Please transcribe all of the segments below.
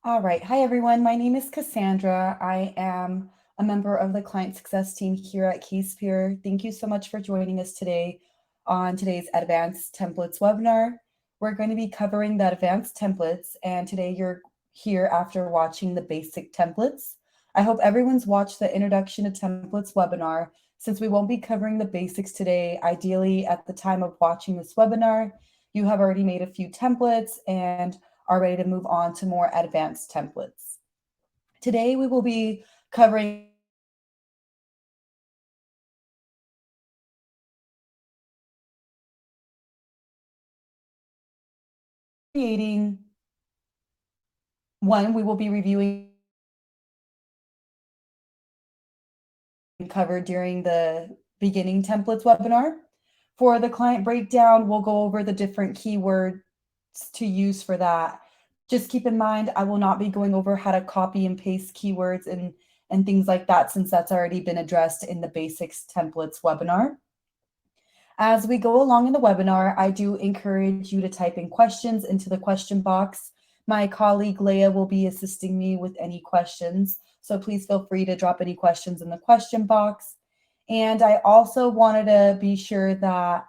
All right. Hi, everyone. My name is Cassandra. I am a member of the client success team here at CasePeer. Thank you so much for joining us today on today's Advanced Templates webinar. We're going to be covering the advanced templates, and today you're here after watching the basic templates. I hope everyone's watched the Introduction to Templates webinar. Since we won't be covering the basics today, ideally at the time of watching this webinar, you have already made a few templates and are ready to move on to more advanced templates. Today, we will be covering creating one, we will be reviewing covered during the beginning templates webinar. For the client breakdown, we'll go over the different keywords to use for that. Just keep in mind, I will not be going over how to copy and paste keywords and things like that, since that's already been addressed in the basics templates webinar. As we go along in the webinar, I do encourage you to type in questions into the question box. My colleague Leah will be assisting me with any questions, so please feel free to drop any questions in the question box. And I also wanted to be sure that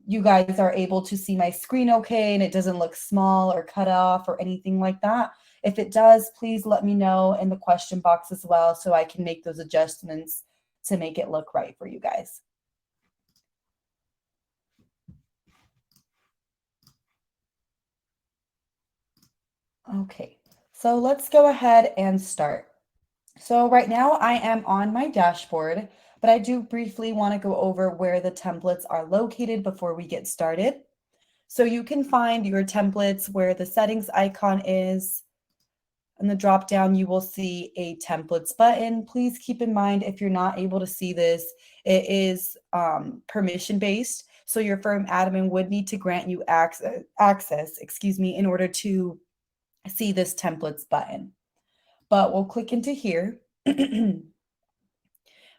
you guys are able to see my screen okay and it doesn't look small or cut off or anything like that. If it does, please let me know in the question box as well so I can make those adjustments to make it look right for you guys. Okay, so let's go ahead and start. So right now I am on my dashboard, but I do briefly want to go over where the templates are located before we get started. So you can find your templates where the settings icon is. In the drop down, you will see a templates button. Please keep in mind, if you're not able to see this, it is permission based. So your firm admin would need to grant you access, in order to see this templates button. But we'll click into here.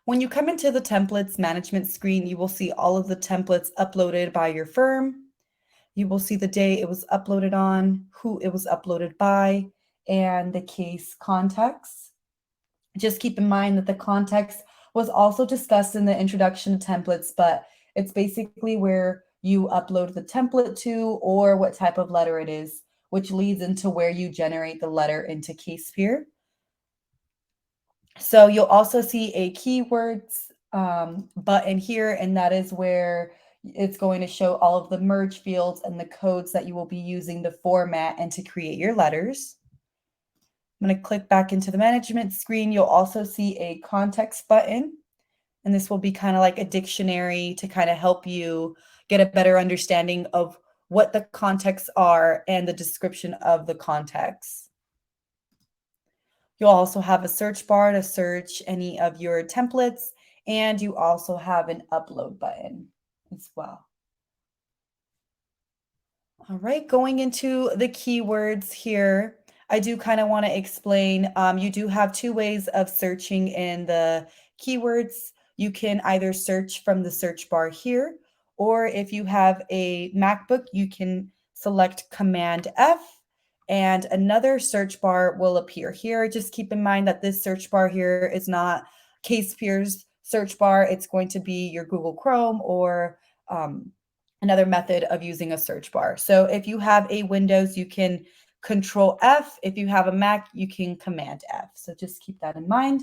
When you come into the templates management screen, you will see all of the templates uploaded by your firm. You will see the day it was uploaded on, who it was uploaded by, and the case context. Just keep in mind that the context was also discussed in the introduction to templates, but it's basically where you upload the template to or what type of letter it is, which leads into where you generate the letter into CasePeer. So you'll also see a keywords button here, and that is where it's going to show all of the merge fields and the codes that you will be using to format and to create your letters. I'm going to click back into the management screen. You'll also see a context button, and this will be kind of like a dictionary to kind of help you get a better understanding of what the contexts are and the description of the context. You'll also have a search bar to search any of your templates, and you also have an upload button as well. All right, going into the keywords here, I do kind of want to explain, you do have two ways of searching in the keywords. You can either search from the search bar here, or if you have a MacBook, you can select Command F and another search bar will appear here. Just keep in mind that this search bar here is not CasePeer's search bar. It's going to be your Google Chrome or another method of using a search bar. So if you have a Windows, you can Control F. If you have a Mac, you can Command F. So just keep that in mind.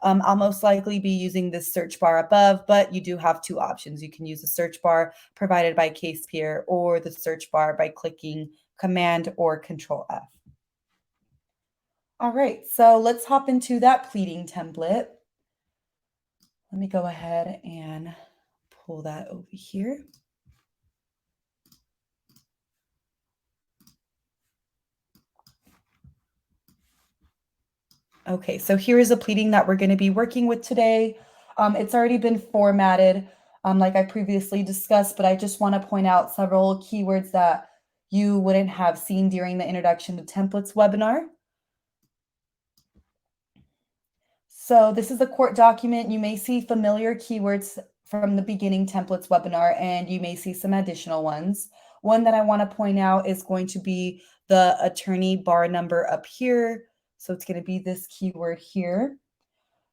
I'll most likely be using this search bar above, but you do have two options. You can use the search bar provided by CasePeer or the search bar by clicking Command or Control F. All right, so let's hop into that pleading template. Let me go ahead and pull that over here. Okay, so here is a pleading that we're going to be working with today. It's already been formatted, like I previously discussed, but I just want to point out several keywords that you wouldn't have seen during the Introduction to Templates webinar. So this is a court document. You may see familiar keywords from the beginning templates webinar, and you may see some additional ones. One that I want to point out is going to be the attorney bar number up here. So it's going to be this keyword here.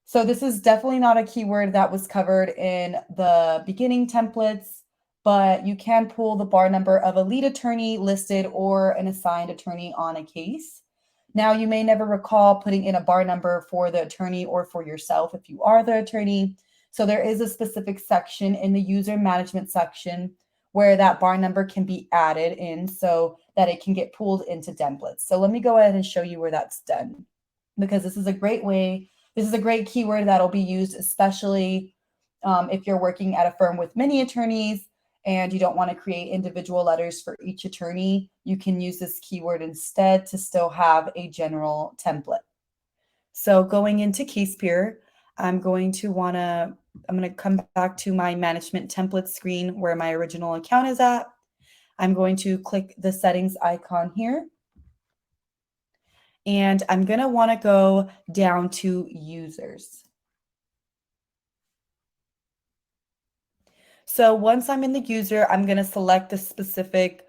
So this is definitely not a keyword that was covered in the beginning templates, but you can pull the bar number of a lead attorney listed or an assigned attorney on a case. Now, you may never recall putting in a bar number for the attorney or for yourself if you are the attorney. So there is a specific section in the user management section where that bar number can be added in so that it can get pulled into templates. So let me go ahead and show you where that's done, because this is a great way. This is a great keyword that'll be used, especially if you're working at a firm with many attorneys and you don't want to create individual letters for each attorney. You can use this keyword instead to still have a general template. So going into CasePeer, I'm going to come back to my management template screen where my original account is at. I'm going to click the settings icon here. And I'm going to want to go down to users. So once I'm in the user, I'm going to select the specific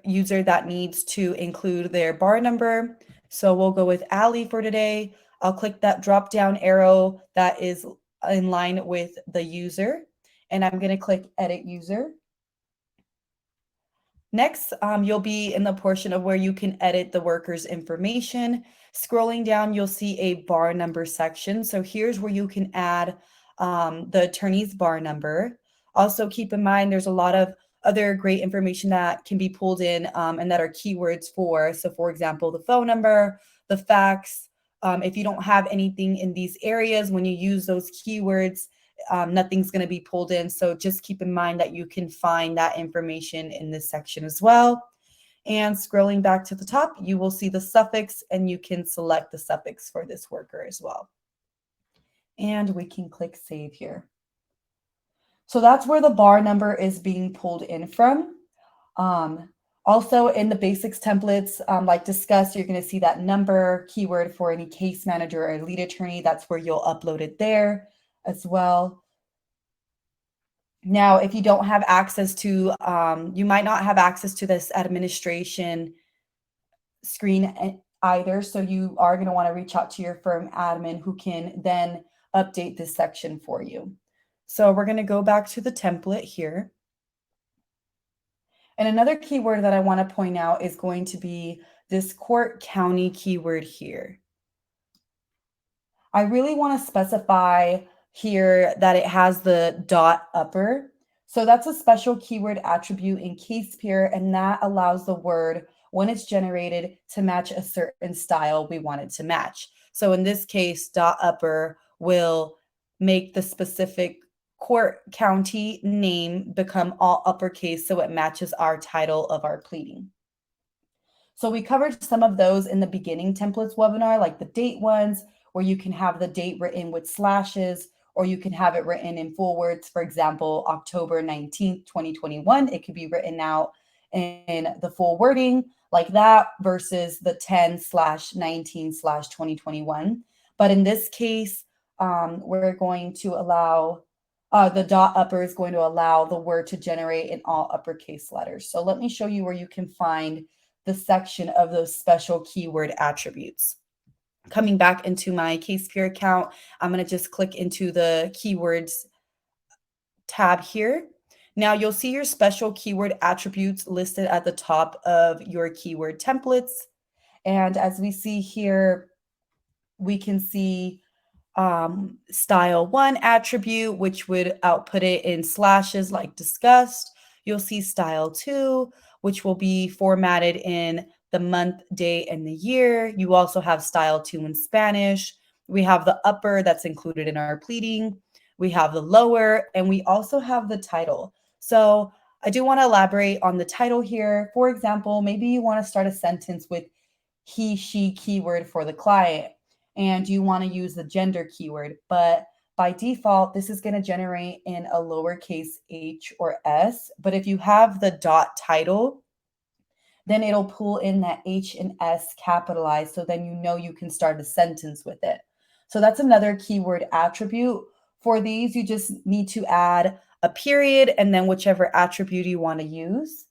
user that needs to include their bar number. So we'll go with Ali for today. I'll click that drop down arrow that is in line with the user, and I'm going to click edit user. Next, you'll be in the portion of where you can edit the worker's information. Scrolling down, you'll see a bar number section. So here's where you can add the attorney's bar number. Also, keep in mind there's a lot of other great information that can be pulled in and that are keywords for. So for example, the phone number, the fax. If you don't have anything in these areas, when you use those keywords, nothing's going to be pulled in. So just keep in mind that you can find that information in this section as well. And scrolling back to the top, you will see the suffix, and you can select the suffix for this worker as well. And we can click save here. So that's where the bar number is being pulled in from. Also in the basics templates, like discussed, you're going to see that number keyword for any case manager or lead attorney. That's where you'll upload it there as well. Now, if you don't have access to, you might not have access to this administration screen either. So you are going to want to reach out to your firm admin who can then update this section for you. So we're going to go back to the template here. And another keyword that I want to point out is going to be this court county keyword here. I really want to specify here that it has the dot upper. So that's a special keyword attribute in CasePeer, and that allows the word, when it's generated, to match a certain style we want it to match. So in this case, dot upper will make the specific court county name become all uppercase so it matches our title of our pleading. So we covered some of those in the beginning templates webinar, like the date ones, where you can have the date written with slashes, or you can have it written in full words. For example, October 19th, 2021, it could be written out in the full wording like that versus the 10/19/2021. But in this case, we're going to allow the dot upper is going to allow the word to generate in all uppercase letters. So let me show you where you can find the section of those special keyword attributes. Coming back into my CasePeer account, I'm going to just click into the keywords tab here. Now you'll see your special keyword attributes listed at the top of your keyword templates. And as we see here, we can see style 1 attribute, which would output it in slashes like discussed. You'll see style 2, which will be formatted in the month, day, and the year. You also have style 2 in Spanish. We have the upper that's included in our pleading. We have the lower, and we also have the title. So I do want to elaborate on the title here. For example, maybe you want to start a sentence with he, she keyword for the client, and you want to use the gender keyword, but by default, this is going to generate in a lowercase h or s. But if you have the dot title, then it'll pull in that H and S capitalized. So then you know you can start a sentence with it. So that's another keyword attribute. For these, you just need to add a period and then whichever attribute you want to use.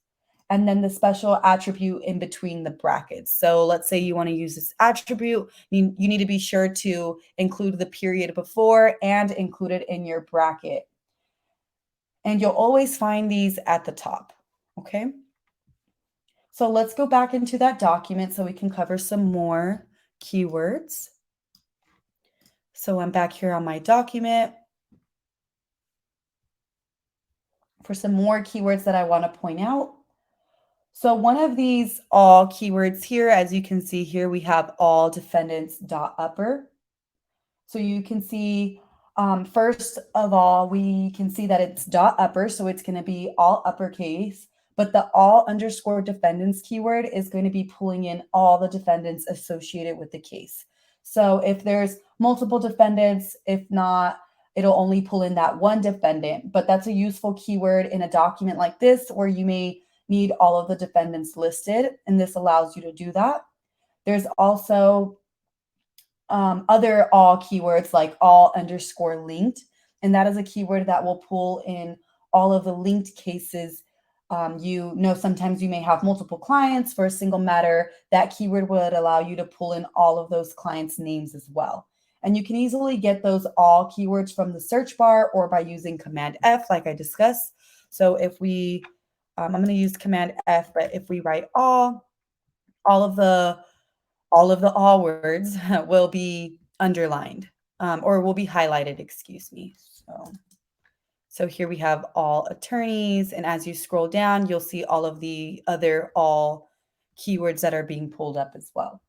and then the special attribute in between the brackets. So let's say you want to use this attribute, you need to be sure to include the period before and include it in your bracket. And you'll always find these at the top, okay? So let's go back into that document so we can cover some more keywords. So I'm back here on my document for some more keywords that I want to point out. So one of these all keywords here, as you can see here, we have all defendants dot upper. So you can see, first of all, we can see that it's dot upper, so it's going to be all uppercase, but the all underscore defendants keyword is going to be pulling in all the defendants associated with the case. So if there's multiple defendants, if not, it'll only pull in that one defendant, but that's a useful keyword in a document like this where you may need all of the defendants listed, and this allows you to do that. There's also other all keywords like all underscore linked, and that is a keyword that will pull in all of the linked cases. You know, sometimes you may have multiple clients for a single matter. That keyword would allow you to pull in all of those clients' names as well. And you can easily get those all keywords from the search bar or by using Command F, like I discussed. So if we, I'm going to use Command F, but if we write all of the all words will be underlined, or will be highlighted, excuse me. So here we have all attorneys, and as you scroll down, you'll see all of the other all keywords that are being pulled up as well.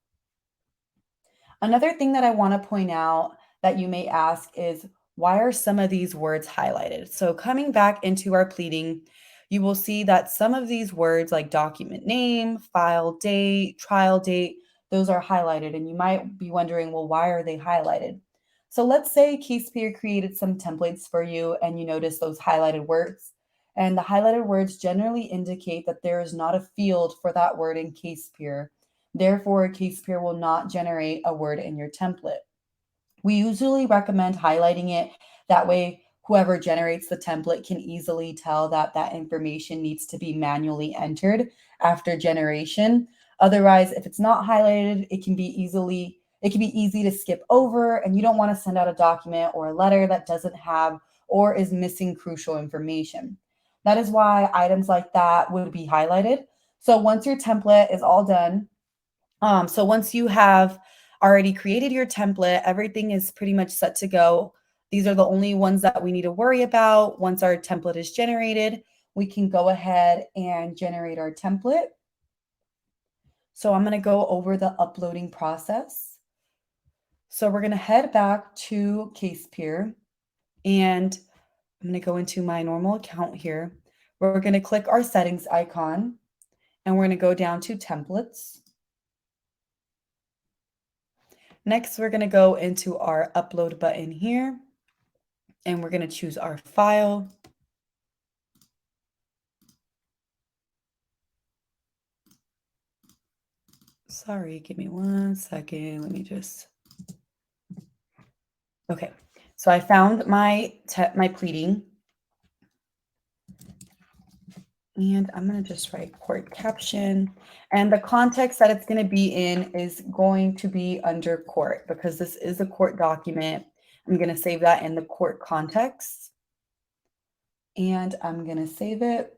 Another thing that I want to point out that you may ask is, why are some of these words highlighted? So coming back into our pleading, you will see that some of these words like document name, file date, trial date, those are highlighted. And you might be wondering, well, why are they highlighted? So let's say CasePeer created some templates for you and you notice those highlighted words. And the highlighted words generally indicate that there is not a field for that word in CasePeer. Therefore, CasePeer will not generate a word in your template. We usually recommend highlighting it. That way, whoever generates the template can easily tell that that information needs to be manually entered after generation. Otherwise, if it's not highlighted, it can be easy to skip over, and you don't want to send out a document or a letter that doesn't have or is missing crucial information. That is why items like that would be highlighted. So once your template is all done, so once you have already created your template, everything is pretty much set to go. These are the only ones that we need to worry about. Once our template is generated, we can go ahead and generate our template. So I'm going to go over the uploading process. So we're going to head back to CasePeer, and I'm going to go into my normal account here. We're going to click our settings icon, and we're going to go down to templates. Next, we're going to go into our upload button here, and we're going to choose our file. Sorry, give me 1 second. Let me just. Okay, so I found my pleading, and I'm going to just write court caption, and the context that it's going to be in is going to be under court because this is a court document. I'm going to save that in the court context, and I'm going to save it.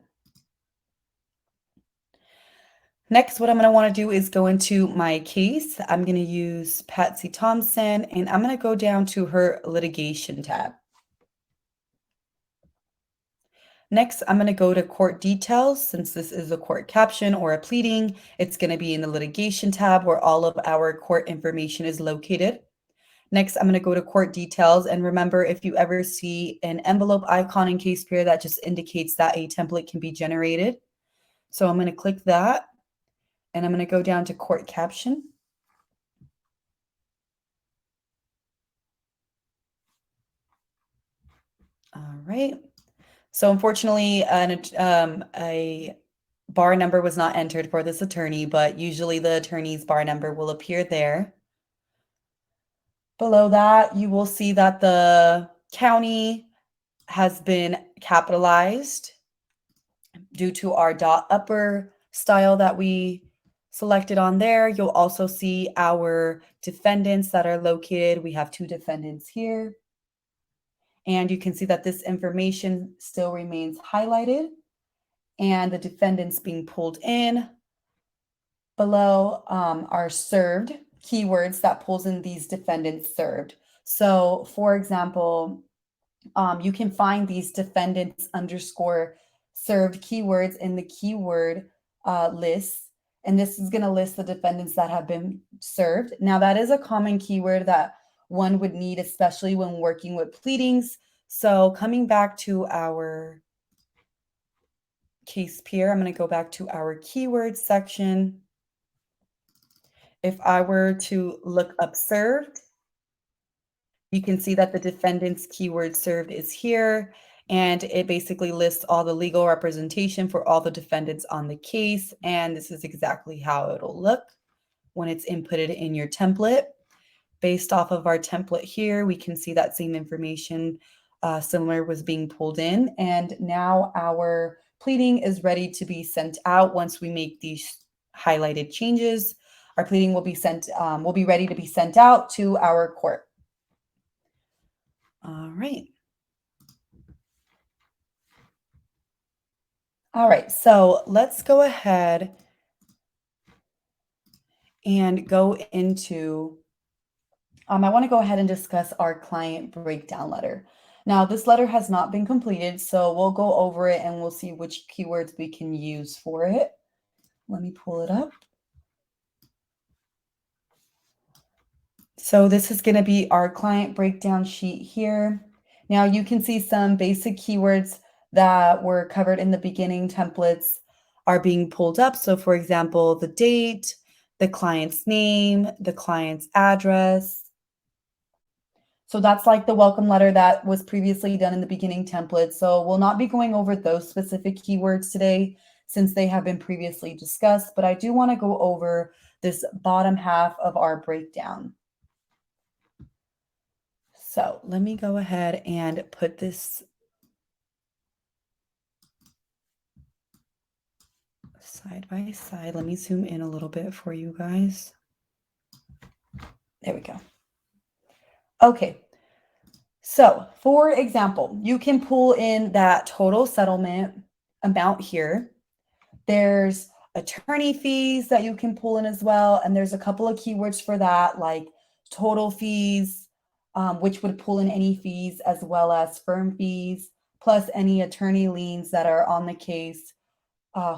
Next, what I'm going to want to do is go into my case. I'm going to use Patsy Thompson, and I'm going to go down to her litigation tab. Next, I'm going to go to court details. Since this is a court caption or a pleading, it's going to be in the litigation tab where all of our court information is located. Next, I'm going to go to court details. And remember, if you ever see an envelope icon in CasePeer, that just indicates that a template can be generated. So I'm going to click that, and I'm going to go down to court caption. All right. So unfortunately, a bar number was not entered for this attorney, but usually the attorney's bar number will appear there. Below that, you will see that the county has been capitalized. due to our dot upper style that we selected on there. You'll also see our defendants that are located. We have 2 defendants here. And you can see that this information still remains highlighted and the defendants being pulled in. Below are served keywords that pulls in these defendants served. So for example, you can find these defendants underscore served keywords in the keyword list. And this is going to list the defendants that have been served. Now, that is a common keyword that one would need, especially when working with pleadings. So coming back to our case peer, I'm going to go back to our keywords section. If I were to look up served, you can see that the defendant's keyword served is here, and it basically lists all the legal representation for all the defendants on the case. And this is exactly how it'll look when it's inputted in your template. Based off of our template here, we can see that same information similar was being pulled in. And now our pleading is ready to be sent out. Once we make these highlighted changes, our pleading will be ready to be sent out to our court. All right. All right, so let's go ahead and go into, I want to go ahead and discuss our client breakdown letter. Now, this letter has not been completed, so we'll go over it and we'll see which keywords we can use for it. Let me pull it up. So this is going to be our client breakdown sheet here. Now you can see some basic keywords that were covered in the beginning templates are being pulled up. So for example, the date, the client's name, the client's address. So that's like the welcome letter that was previously done in the beginning template. So we'll not be going over those specific keywords today since they have been previously discussed, but I do want to go over this bottom half of our breakdown. So let me go ahead and put this side by side. Let me zoom in a little bit for you guys. There we go. Okay. So for example, you can pull in that total settlement amount here. There's attorney fees that you can pull in as well. And there's a couple of keywords for that, like total fees, which would pull in any fees as well as firm fees, plus any attorney liens that are on the case,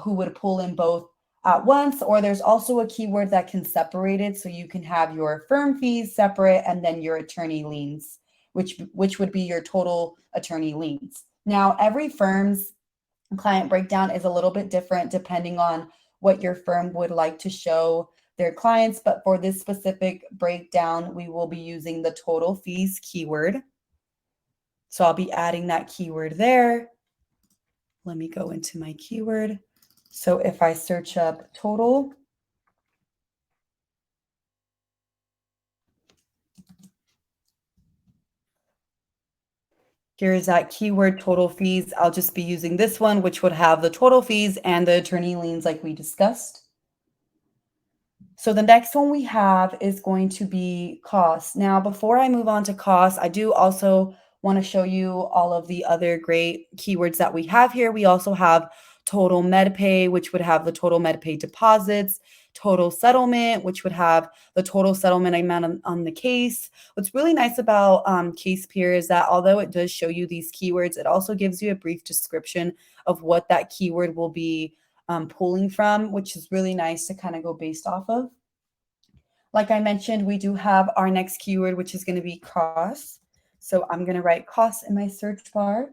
who would pull in both at once. Or there's also a keyword that can separate it. So you can have your firm fees separate and then your attorney liens, which would be your total attorney liens. Now, every firm's client breakdown is a little bit different depending on what your firm would like to show their clients. But for this specific breakdown, we will be using the total fees keyword. So I'll be adding that keyword there. Let me go into my keyword. So if I search up total, here's that keyword total fees. I'll just be using this one, which would have the total fees and the attorney liens like we discussed. So the next one we have is going to be costs. Now, before I move on to costs, I do also want to show you all of the other great keywords that we have here. We also have total MedPay, which would have the total MedPay deposits, total settlement, which would have the total settlement amount on the case. What's really nice about Case Peer is that although it does show you these keywords, it also gives you a brief description of what that keyword will be pulling from, which is really nice to kind of go based off of. Like I mentioned, we do have our next keyword, which is going to be costs. So I'm going to write costs in my search bar.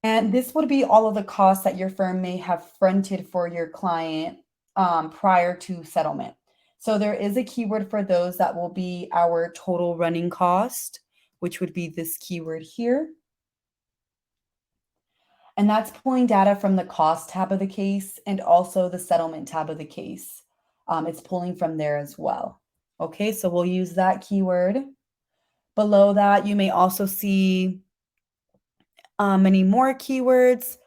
And this would be all of the costs that your firm may have fronted for your client prior to settlement. So there is a keyword for those that will be our total running cost, which would be this keyword here. And that's pulling data from the cost tab of the case and also the settlement tab of the case. It's pulling from there as well. Okay, so we'll use that keyword. Below that, you may also see many more keywords.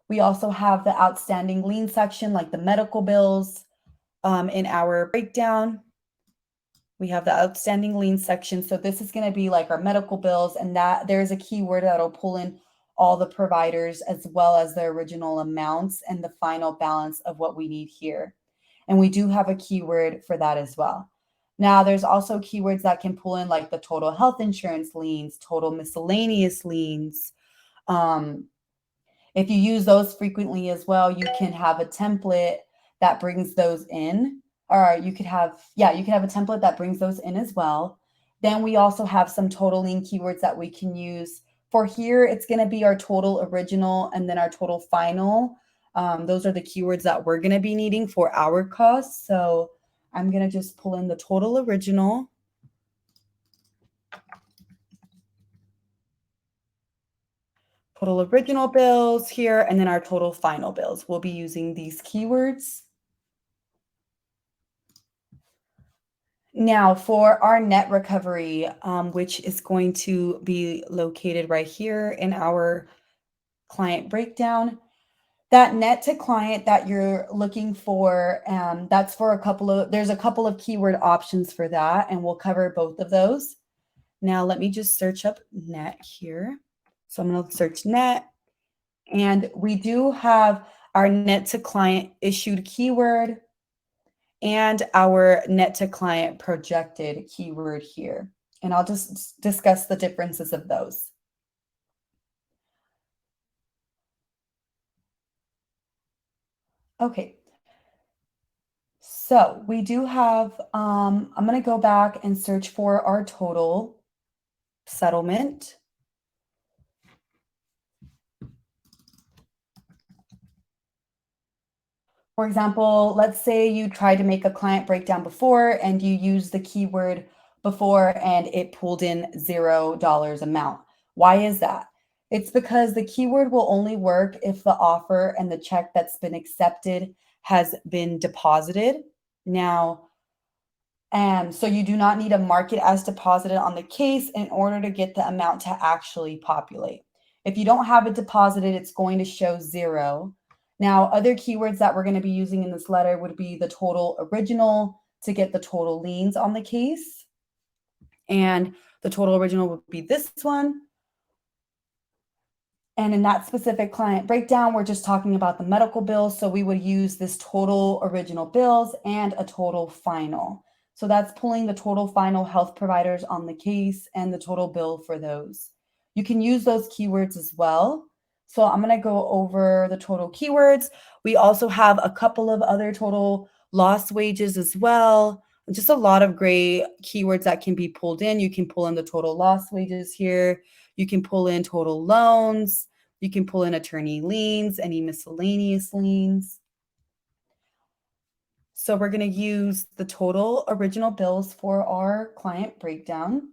We also have the outstanding lien section, like the medical bills, in our breakdown. We have the outstanding lien section. So this is going to be like our medical bills, and that there's a keyword that'll pull in all the providers as well as the original amounts and the final balance of what we need here. And we do have a keyword for that as well. Now, there's also keywords that can pull in like the total health insurance liens, total miscellaneous liens. Um, if you use those frequently as well, you can have a template that brings those in, or you could have, yeah, you can have a template that brings those in as well. Then we also have some totaling keywords that we can use. For here, it's going to be our total original and then our total final. Those are the keywords that we're going to be needing for our costs. So I'm going to just pull in the total original. Total original bills here, and then our total final bills. We'll be using these keywords. Now for our net recovery, which is going to be located right here in our client breakdown, that net to client that you're looking for, that's for there's a couple of keyword options for that, and we'll cover both of those. Now let me just search up net here. So I'm going to search net, and we do have our net to client issued keyword and our net to client projected keyword here. And I'll just discuss the differences of those. Okay. So we do have, I'm going to go back and search for our total settlement. For example, let's say you tried to make a client breakdown before and you used the keyword before and it pulled in $0 amount. Why is that? It's because the keyword will only work if the offer and the check that's been accepted has been deposited. Now, so you do not need to mark it as deposited on the case in order to get the amount to actually populate. If you don't have it deposited, it's going to show 0. Now, other keywords that we're going to be using in this letter would be the total original to get the total liens on the case. And the total original would be this one. And in that specific client breakdown, we're just talking about the medical bills. So we would use this total original bills and a total final. So that's pulling the total final health providers on the case and the total bill for those. You can use those keywords as well. So I'm going to go over the total keywords. We also have a couple of other total lost wages as well. Just a lot of great keywords that can be pulled in. You can pull in the total lost wages here. You can pull in total loans. You can pull in attorney liens, any miscellaneous liens. So we're going to use the total original bills for our client breakdown.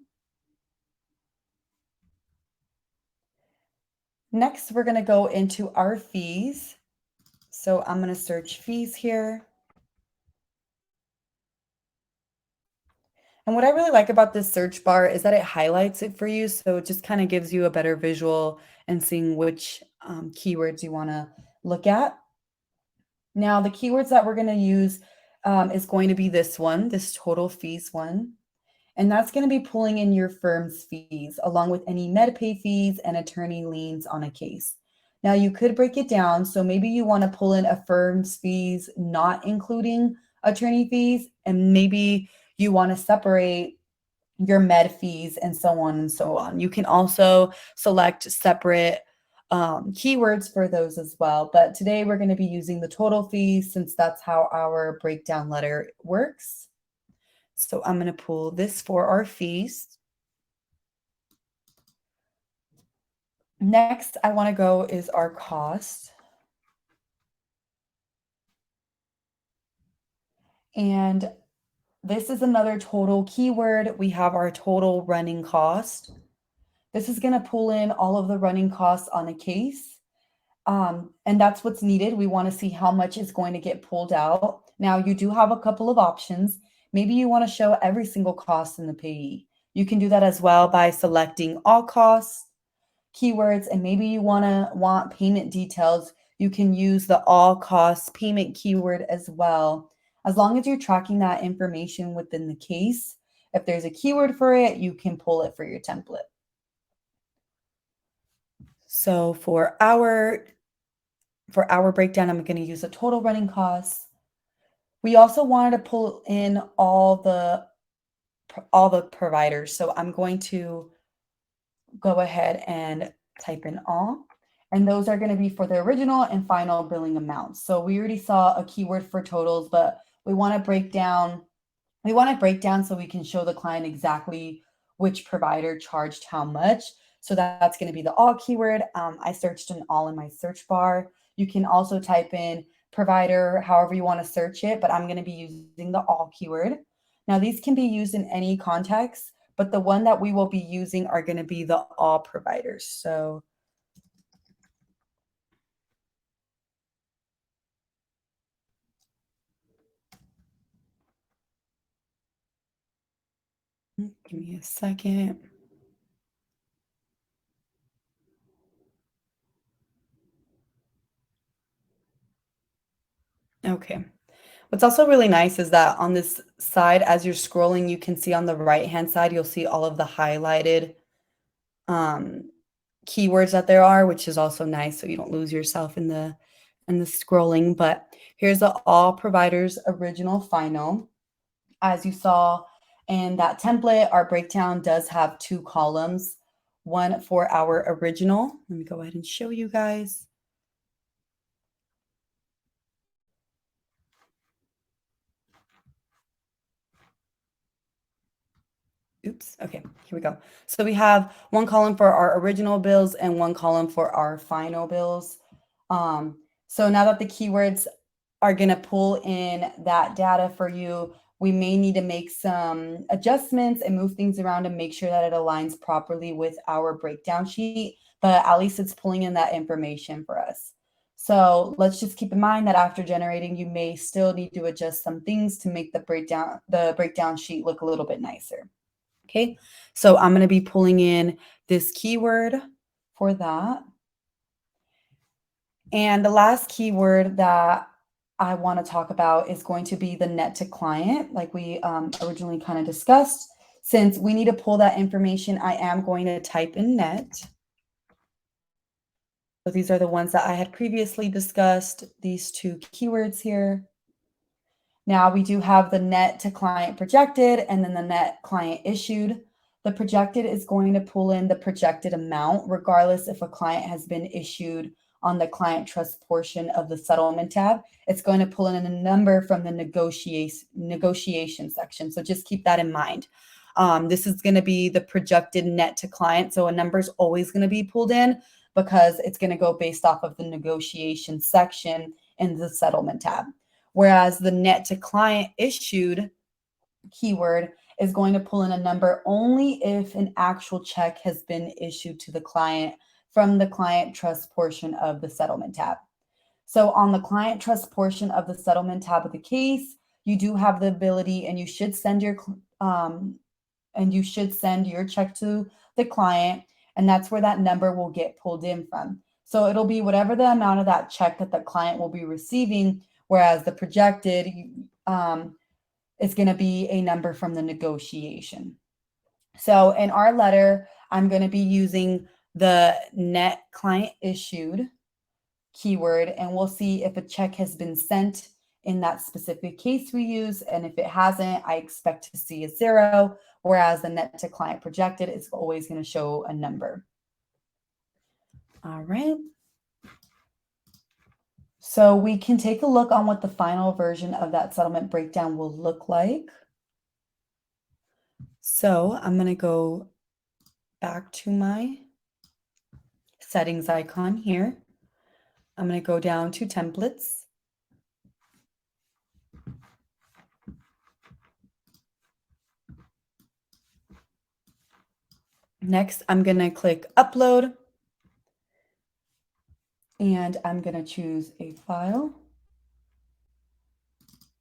Next, we're going to go into our fees. So I'm going to search fees here. And what I really like about this search bar is that it highlights it for you. So it just kind of gives you a better visual and seeing which keywords you want to look at. Now, the keywords that we're going to use is going to be this one, this total fees one. And that's going to be pulling in your firm's fees along with any MedPay fees and attorney liens on a case. Now, you could break it down. So maybe you want to pull in a firm's fees, not including attorney fees, and maybe you want to separate your med fees and so on and so on. You can also select separate keywords for those as well. But today we're going to be using the total fees since that's how our breakdown letter works. So I'm going to pull this for our fees. Next, I want to go is our cost. And this is another total keyword. We have our total running cost. This is going to pull in all of the running costs on a case. And that's what's needed. We want to see how much is going to get pulled out. Now, you do have a couple of options. Maybe you want to show every single cost in the payee. You can do that as well by selecting all costs, keywords, and maybe you want payment details. You can use the all costs payment keyword as well. As long as you're tracking that information within the case, if there's a keyword for it, you can pull it for your template. So for our breakdown, I'm going to use the total running costs. We also wanted to pull in all the providers. So I'm going to go ahead and type in all. And those are going to be for the original and final billing amounts. So we already saw a keyword for totals, but we want to break down so we can show the client exactly which provider charged how much. So that's going to be the all keyword. I searched an all in my search bar. You can also type in provider, however you want to search it, but I'm going to be using the all keyword. Now these can be used in any context, but the one that we will be using are going to be the all providers. So give me a second. Okay. What's also really nice is that on this side, as you're scrolling, you can see on the right-hand side, you'll see all of the highlighted um, keywords that there are, which is also nice so you don't lose yourself in the scrolling. But here's the all providers original final. As you saw in that template, our breakdown does have two columns, one for our original. Let me go ahead and show you guys. Oops. Okay, here we go. So we have one column for our original bills and one column for our final bills. So now that the keywords are going to pull in that data for you, we may need to make some adjustments and move things around to make sure that it aligns properly with our breakdown sheet, but at least it's pulling in that information for us. So let's just keep in mind that after generating, you may still need to adjust some things to make the breakdown sheet look a little bit nicer. Okay, so I'm going to be pulling in this keyword for that. And the last keyword that I want to talk about is going to be the net to client, like we originally kind of discussed. Since we need to pull that information, I am going to type in net. So these are the ones that I had previously discussed, these two keywords here. Now we do have the net to client projected and then the net client issued. The projected is going to pull in the projected amount, regardless if a client has been issued on the client trust portion of the settlement tab. It's going to pull in a number from the negotiation section. So just keep that in mind. This is going to be the projected net to client. So a number is always going to be pulled in because it's going to go based off of the negotiation section in the settlement tab. Whereas the net to client issued keyword is going to pull in a number only if an actual check has been issued to the client from the client trust portion of the settlement tab. So on the client trust portion of the settlement tab of the case, you do have the ability, and you should send your check to the client, and that's where that number will get pulled in from. So it'll be whatever the amount of that check that the client will be receiving, whereas the projected is going to be a number from the negotiation. So in our letter, I'm going to be using the net client issued keyword, and we'll see if a check has been sent in that specific case we use. And if it hasn't, I expect to see a 0, whereas the net to client projected is always going to show a number. All right. So we can take a look on what the final version of that settlement breakdown will look like. So I'm going to go back to my settings icon here. I'm going to go down to templates. Next, I'm going to click upload, and I'm going to choose a file.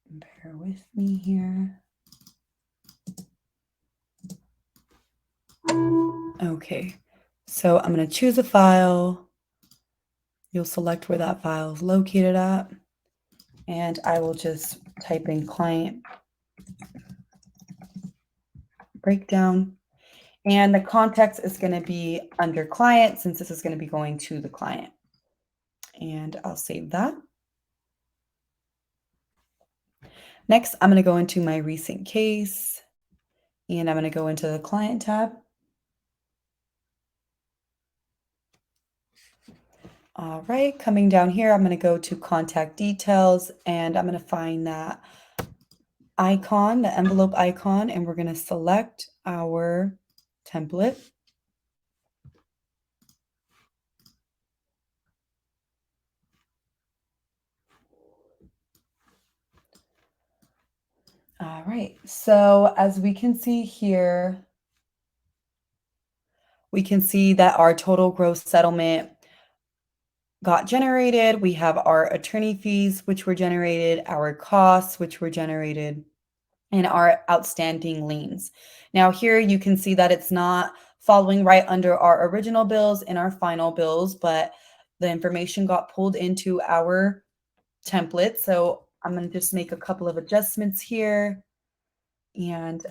Bear with me here. Okay, so I'm going to choose a file, You'll select where that file is located at, and I will just type in client breakdown. And the context is going to be under client since this is going to be going to the client. And I'll save that. Next, I'm going to go into my recent case and I'm going to go into the client tab. All right, coming down here, I'm going to go to contact details and I'm going to find that icon, the envelope icon, and we're going to select our template. All right, so as we can see here, we can see that our total gross settlement got generated. We have our attorney fees, which were generated, our costs, which were generated, and our outstanding liens. Now here you can see that it's not following right under our original bills and our final bills, but the information got pulled into our template. So I'm going to just make a couple of adjustments here and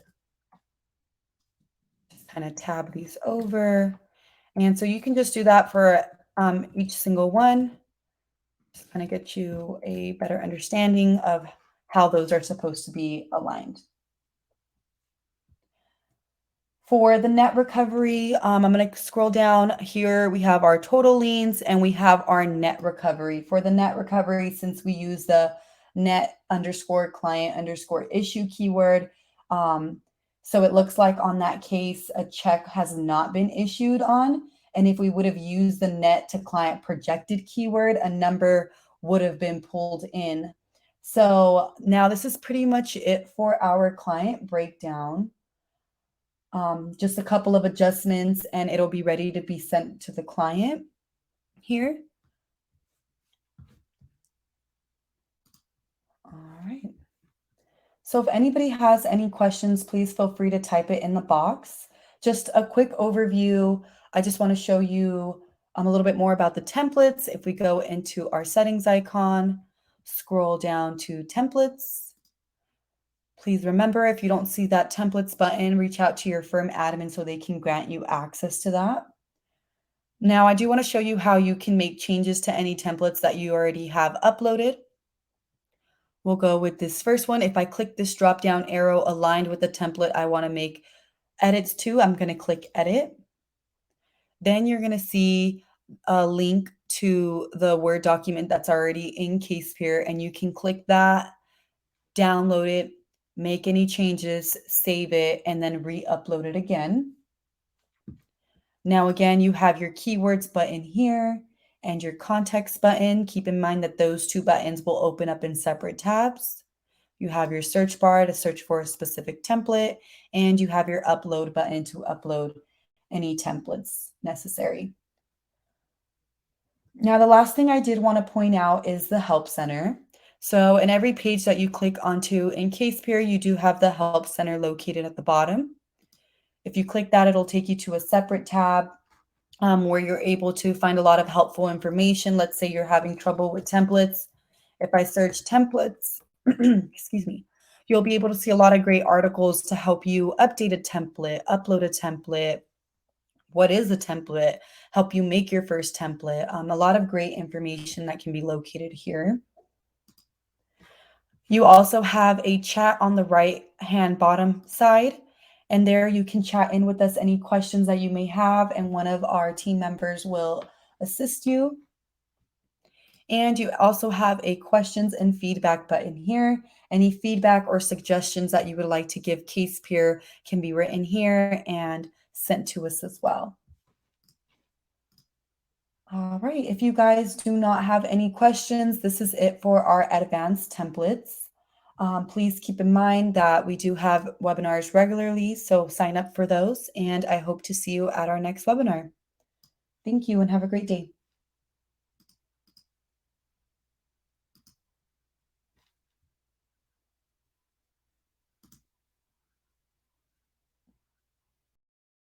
just kind of tab these over. And so you can just do that for each single one. Just kind of get you a better understanding of how those are supposed to be aligned. For the net recovery, I'm going to scroll down here. We have our total liens and we have our net recovery. For the net recovery, since we use the net underscore client underscore issue keyword, so it looks like on that case, a check has not been issued on. And if we would have used the net to client projected keyword, a number would have been pulled in. So now this is pretty much it for our client breakdown. Just a couple of adjustments and it'll be ready to be sent to the client here. All right. So if anybody has any questions, please feel free to type it in the box. Just a quick overview. I just want to show you a little bit more about the templates. If we go into our settings icon, scroll down to templates. Please remember, if you don't see that templates button, reach out to your firm admin so they can grant you access to that. Now, I do want to show you how you can make changes to any templates that you already have uploaded. We'll go with this first one. If I click this drop-down arrow aligned with the template I want to make edits to, I'm going to click edit. Then you're going to see a link to the Word document that's already in CasePeer, and you can click that, download it, make any changes, save it, and then re-upload it again. Now, again, you have your keywords button here and your context button. Keep in mind that those two buttons will open up in separate tabs. You have your search bar to search for a specific template, and you have your upload button to upload any templates necessary. Now, the last thing I did want to point out is the Help Center. So in every page that you click onto in CasePeer, you do have the Help Center located at the bottom. If you click that, it'll take you to a separate tab where you're able to find a lot of helpful information. Let's say you're having trouble with templates. If I search templates, excuse me, you'll be able to see a lot of great articles to help you update a template, upload a template. What is a template? Help you make your first template. A lot of great information that can be located here. You also have a chat on the right-hand bottom side, and there you can chat in with us any questions that you may have, and one of our team members will assist you. And you also have a questions and feedback button here. Any feedback or suggestions that you would like to give CasePeer can be written here and sent to us as well. All right, if you guys do not have any questions, this is it for our advanced templates. Please keep in mind that we do have webinars regularly, so sign up for those, and I hope to see you at our next webinar. Thank you and have a great day.